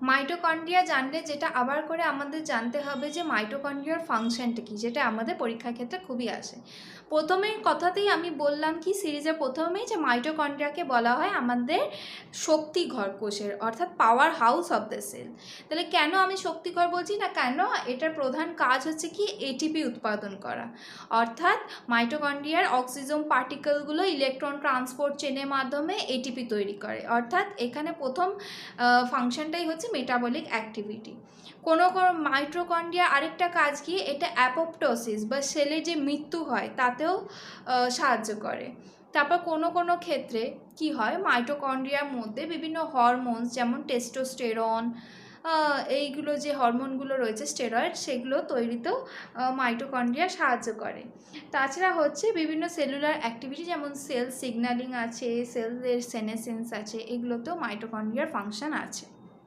Mitochondria জানলে যেটা আবার করে আমাদের জানতে হবে যে মাইটোকন্ড্রিয়ার ফাংশনটা কী, যেটা আমাদের পরীক্ষার ক্ষেত্রে খুবই আসে। প্রথমেই কথাতেই আমি বললাম কি সিরিজের প্রথমেই যে মাইটোকন্ড্রিয়াকে বলা হয় আমাদের শক্তিঘর কোষের, অর্থাৎ power house of the cell. তাহলে কেন আমি শক্তিঘর বলছি না, কেন এটার প্রধান কাজ হচ্ছে কি এটিপি উৎপাদন করা, অর্থাৎ মাইটোকন্ড্রিয়ার অক্সিজেন পার্টিকেলগুলো ইলেকট্রন ট্রান্সপোর্ট চেনের মাধ্যমে এটিপি তৈরি করে, অর্থাৎ এখানে প্রথম ফাংশনটাই হচ্ছে মেটাবলিক অ্যাক্টিভিটি। কোনো মাইটোকন্ড্রিয়া আরেকটা কাজ কি, এটা অ্যাপোপ্টোসিস বা সেলে যে মৃত্যু হয় তাতেও সাহায্য করে। তারপর কোনো ক্ষেত্রে কি হয়, মাইটোকন্ড্রিয়ার মধ্যে বিভিন্ন হরমোনস যেমন টেস্টোস্টেরন, এইগুলো যে হরমোনগুলো রয়েছে স্টেরয়েড, সেগুলো তৈরিতেও মাইটোকন্ড্রিয়া সাহায্য করে। তাছাড়া হচ্ছে বিভিন্ন সেলুলার অ্যাক্টিভিটি যেমন সেল সিগন্যালিং আছে, সেলের সেনেসেন্স আছে, এগুলোতেও মাইটোকন্ড্রিয়ার ফাংশন আছে।